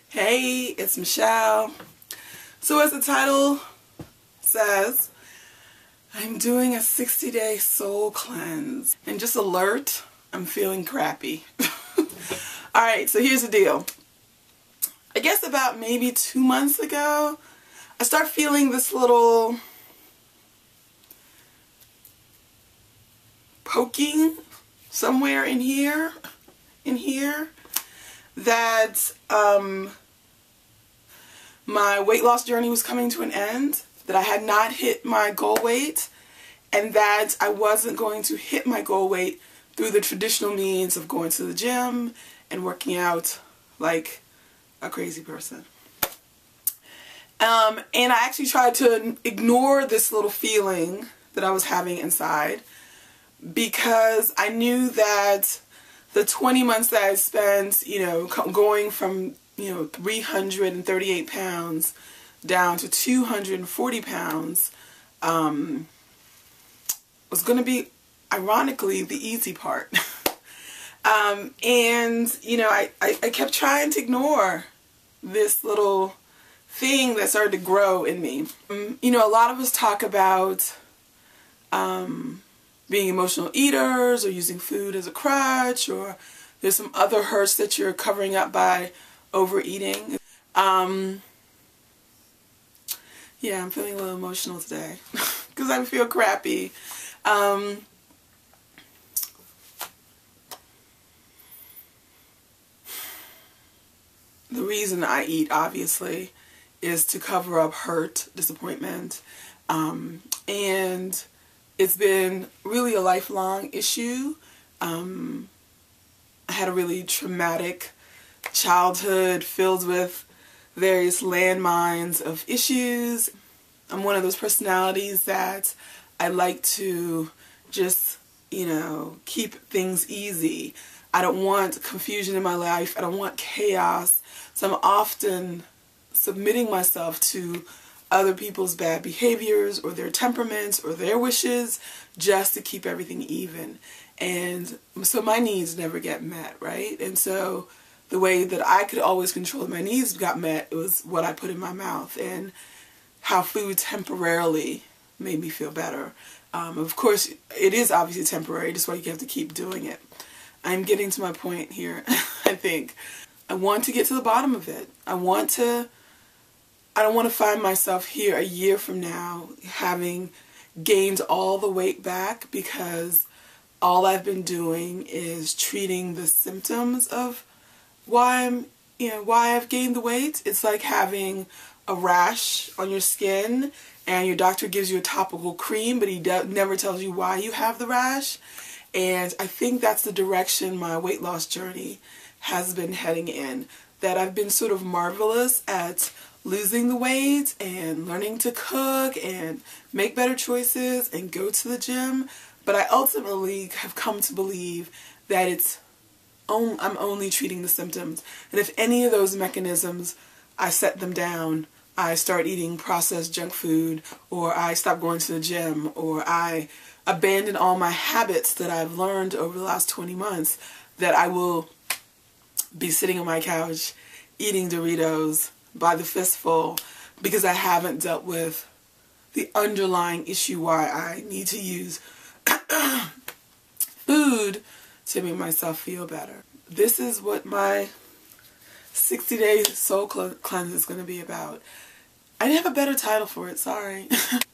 Hey, it's Michelle. So as the title says, I'm doing a 60-day soul cleanse. And just alert, I'm feeling crappy. Alright, so here's the deal. I guess about maybe 2 months ago, I start feeling this little poking somewhere in here, that my weight loss journey was coming to an end, that I had not hit my goal weight, and that I wasn't going to hit my goal weight through the traditional means of going to the gym and working out like a crazy person. And I actually tried to ignore this little feeling that I was having inside, because I knew that the 20 months that I spent, going from, 338 pounds down to 240 pounds, was going to be, ironically, the easy part. And, I kept trying to ignore this little thing that started to grow in me. A lot of us talk about being emotional eaters or using food as a crutch, or there's some other hurts that you're covering up by overeating. Yeah, I'm feeling a little emotional today because I feel crappy. The reason I eat, obviously, is to cover up hurt, disappointment, and it's been really a lifelong issue. I had a really traumatic childhood filled with various landmines of issues. I'm one of those personalities that I like to just, keep things easy. I don't want confusion in my life. I don't want chaos. So I'm often submitting myself to other people's bad behaviors or their temperaments or their wishes just to keep everything even. And so my needs never get met, right? And so the way that I could always control my needs got met was what I put in my mouth and how food temporarily made me feel better. Of course, it is obviously temporary. That's why you have to keep doing it. I'm getting to my point here, I think. I want to get to the bottom of it. I don't want to find myself here a year from now having gained all the weight back because all I've been doing is treating the symptoms of why I've gained the weight. It's like having a rash on your skin and your doctor gives you a topical cream, but he never tells you why you have the rash. And I think that's the direction my weight loss journey has been heading in. That I've been sort of marvelous at losing the weight and learning to cook and make better choices and go to the gym. But I ultimately have come to believe that I'm only treating the symptoms. And if any of those mechanisms, I set them down, I start eating processed junk food, or I stop going to the gym, or I abandon all my habits that I've learned over the last 20 months, that I will be sitting on my couch eating Doritos by the fistful because I haven't dealt with the underlying issue why I need to use food to make myself feel better. This is what my 60-day soul cleanse is going to be about. I didn't have a better title for it, sorry.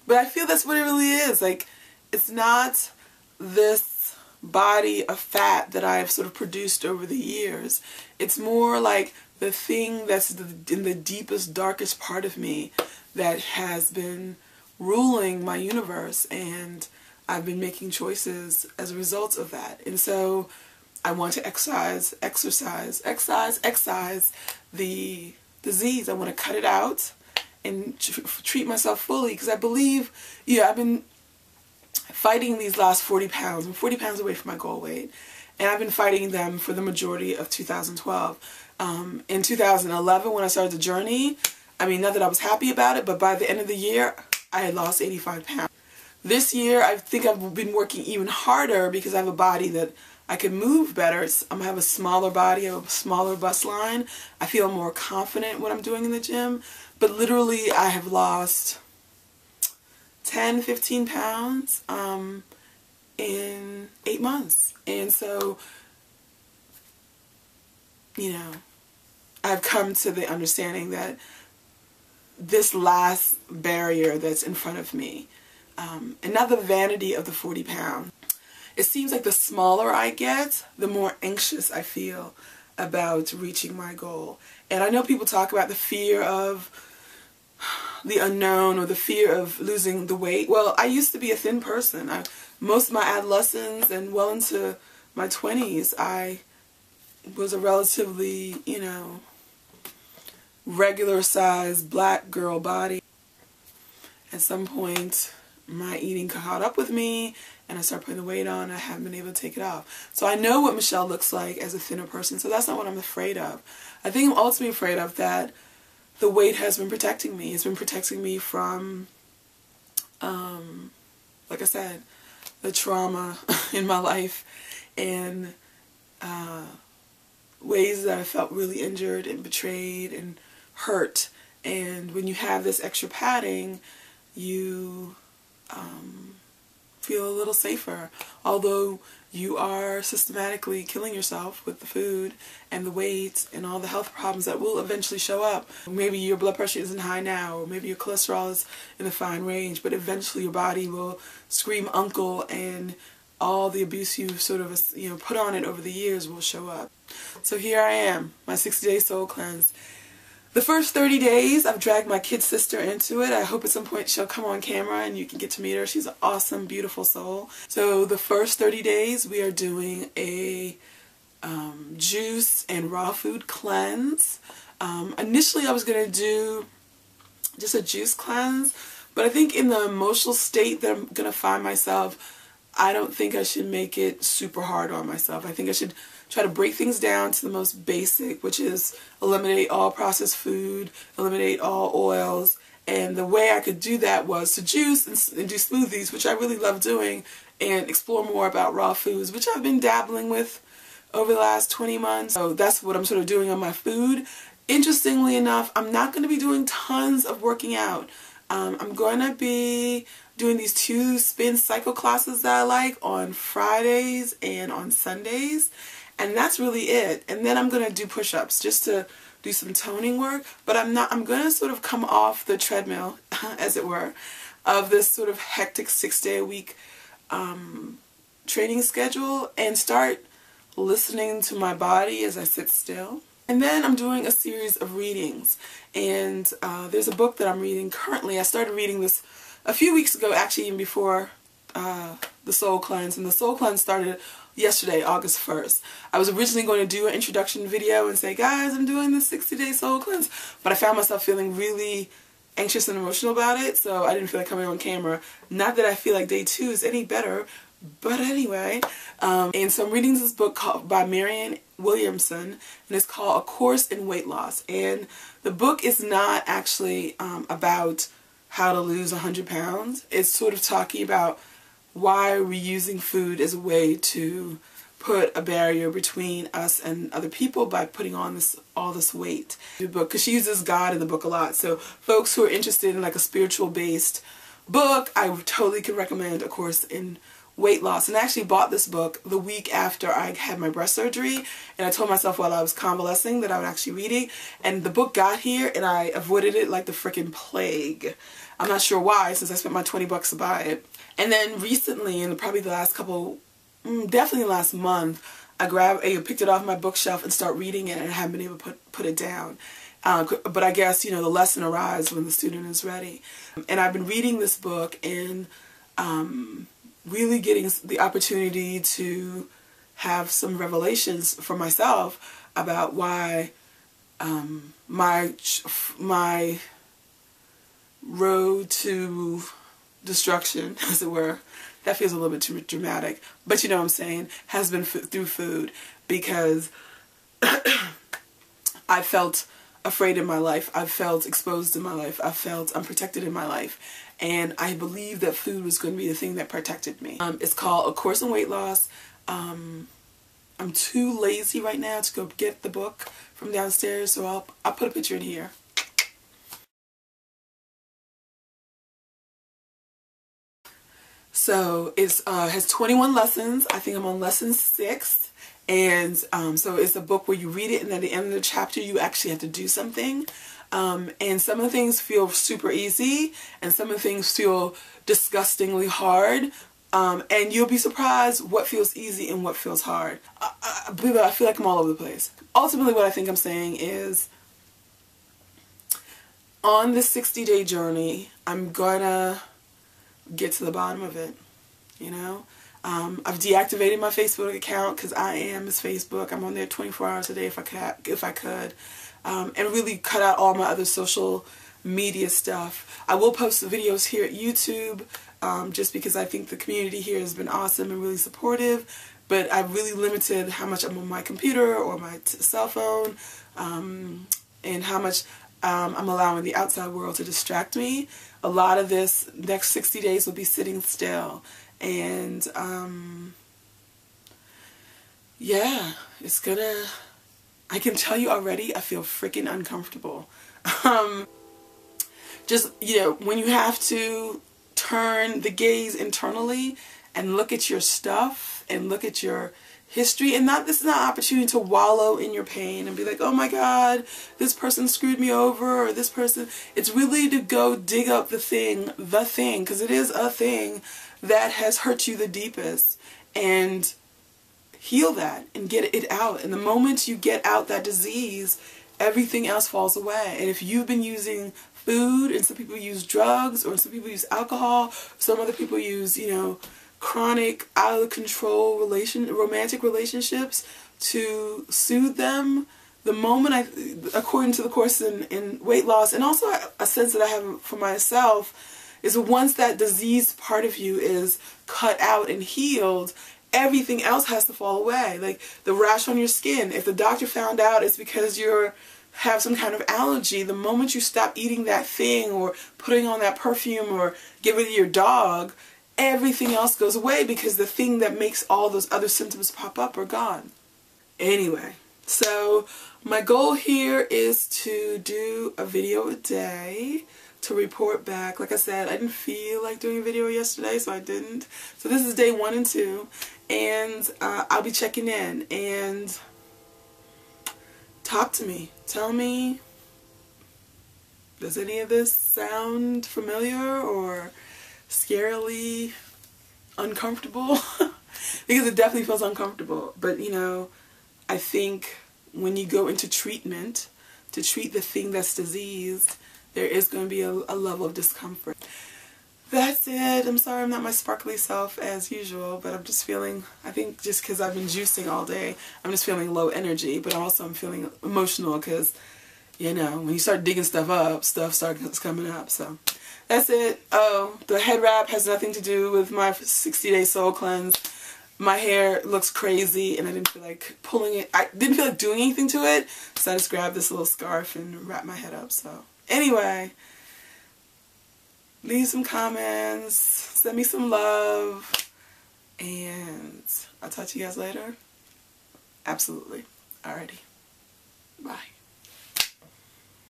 But I feel that's what it really is. Like, it's not this body of fat that I've sort of produced over the years. It's more like the thing that's in the deepest, darkest part of me that has been ruling my universe, and I've been making choices as a result of that. And so I want to excise the disease. I want to cut it out and treat myself fully, because I believe, I've been fighting these last 40 pounds. I'm 40 pounds away from my goal weight, and I've been fighting them for the majority of 2012. In 2011, when I started the journey, not that I was happy about it, but by the end of the year, I had lost 85 pounds. This year, I think I've been working even harder because I have a body that I can move better. I have a smaller body, a smaller bust line. I feel more confident when I'm doing in the gym. But literally, I have lost 10, 15 pounds in 8 months. And so, you know, I've come to the understanding that this last barrier that's in front of me, and not the vanity of the 40 pounds, it seems like the smaller I get, the more anxious I feel about reaching my goal. And I know people talk about the fear of the unknown or the fear of losing the weight. Well, I used to be a thin person. Most of my adolescence and well into my 20s, I was a relatively, you know, regular sized black girl body. At some point, my eating caught up with me and I started putting the weight on. I haven't been able to take it off. So I know what Michelle looks like as a thinner person, so that's not what I'm afraid of. I think I'm ultimately afraid of that the weight has been protecting me. It's been protecting me from, like I said, the trauma in my life and ways that I felt really injured and betrayed and hurt. And when you have this extra padding, you feel a little safer, although you are systematically killing yourself with the food and the weight and all the health problems that will eventually show up. Maybe your blood pressure isn't high now, or maybe your cholesterol is in a fine range, but eventually your body will scream uncle and all the abuse you've sort of, you know, put on it over the years will show up. So here I am, my 60-day soul cleanse. The first 30 days, I've dragged my kid sister into it. I hope at some point she'll come on camera and you can get to meet her. She's an awesome, beautiful soul. So the first 30 days, we are doing a juice and raw food cleanse. Initially, I was going to do just a juice cleanse, but I think in the emotional state that I'm going to find myself, I don't think I should make it super hard on myself. I think I should try to break things down to the most basic, which is eliminate all processed food, eliminate all oils. And the way I could do that was to juice and do smoothies, which I really love doing, and explore more about raw foods, which I've been dabbling with over the last 20 months. So that's what I'm sort of doing on my food. Interestingly enough, I'm not going to be doing tons of working out. I'm going to be doing these 2 spin cycle classes that I like on Fridays and on Sundays. And that's really it. And then I'm going to do push-ups just to do some toning work. But I'm going to sort of come off the treadmill, as it were, of this sort of hectic 6-day-a-week training schedule and start listening to my body as I sit still. And then I'm doing a series of readings. And there's a book that I'm reading currently. I started reading this a few weeks ago, actually, even before the Soul Cleanse. And the Soul Cleanse started yesterday, August 1st. I was originally going to do an introduction video and say, guys, I'm doing this 60-day Soul Cleanse. But I found myself feeling really anxious and emotional about it, so I didn't feel like coming on camera. Not that I feel like day 2 is any better, but anyway. And so I'm reading this book by Marianne Williamson, and it's called A Course in Weight Loss. And the book is not actually about how to lose 100 pounds. It's sort of talking about why we're using food as a way to put a barrier between us and other people by putting on all this weight. Because she uses God in the book a lot. So folks who are interested in like a spiritual based book, I totally could recommend A Course in Weight Loss. And I actually bought this book the week after I had my breast surgery, and I told myself while I was convalescing that I would actually read it, and the book got here and I avoided it like the freaking plague. I'm not sure why, since I spent my 20 bucks to buy it. And then recently, in probably the last couple, definitely last month, I picked it off my bookshelf and started reading it, and I haven't been able to put it down. But I guess, you know, the lesson arrives when the student is ready. And I've been reading this book and really getting the opportunity to have some revelations for myself about why my road to destruction, as it were, that feels a little bit too dramatic, but you know what I'm saying, has been through food, because I felt afraid in my life, I've felt exposed in my life, I've felt unprotected in my life, and I believed that food was going to be the thing that protected me. It's called A Course in Weight Loss. I'm too lazy right now to go get the book from downstairs, so I'll put a picture in here. So it has 21 lessons. I think I'm on lesson 6. And so it's a book where you read it and at the end of the chapter you actually have to do something. And some of the things feel super easy and some of the things feel disgustingly hard. And you'll be surprised what feels easy and what feels hard. I feel like I'm all over the place. Ultimately what I think I'm saying is, on this 60-day journey, I'm gonna get to the bottom of it, you know. I've deactivated my Facebook account because I am Miss Facebook. I'm on there 24 hours a day if I could, and really cut out all my other social media stuff. I will post the videos here at YouTube, just because I think the community here has been awesome and really supportive, but I've really limited how much I'm on my computer or my cell phone, and how much I'm allowing the outside world to distract me. A lot of this next 60 days will be sitting still. And yeah, it's gonna, I can tell you already, I feel freaking uncomfortable. Just, you know, when you have to turn the gaze internally and look at your stuff and look at your history, and this is not an opportunity to wallow in your pain and be like, oh my God, this person screwed me over, or this person. It's really to go dig up the thing, because it is a thing that has hurt you the deepest, and heal that and get it out. And the moment you get out that disease, everything else falls away. And if you've been using food, and some people use drugs, or some people use alcohol, some other people use, you know, chronic, out of control romantic relationships to soothe them, the moment according to the course in weight loss, and also a sense that I have for myself, is once that diseased part of you is cut out and healed, everything else has to fall away. Like the rash on your skin, if the doctor found out it's because you have some kind of allergy, the moment you stop eating that thing or putting on that perfume or get rid of your dog, everything else goes away, because the thing that makes all those other symptoms pop up are gone. Anyway, so my goal here is to do a video a day to report back. Like I said, I didn't feel like doing a video yesterday, so I didn't. So this is day 1 and 2, and I'll be checking in, and talk to me. Tell me, does any of this sound familiar or scarily uncomfortable? Because it definitely feels uncomfortable. But you know, I think when you go into treatment to treat the thing that's diseased, there is going to be a level of discomfort. That's it. I'm sorry I'm not my sparkly self as usual, but I'm just feeling, I think just because I've been juicing all day, I'm just feeling low energy, but also I'm feeling emotional because, you know, when you start digging stuff up, stuff starts coming up. So that's it. Oh, the head wrap has nothing to do with my 60-day soul cleanse. My hair looks crazy and I didn't feel like pulling it. I didn't feel like doing anything to it, so I just grabbed this little scarf and wrapped my head up. So anyway, leave some comments, send me some love, and I'll talk to you guys later. Absolutely. Alrighty. Bye.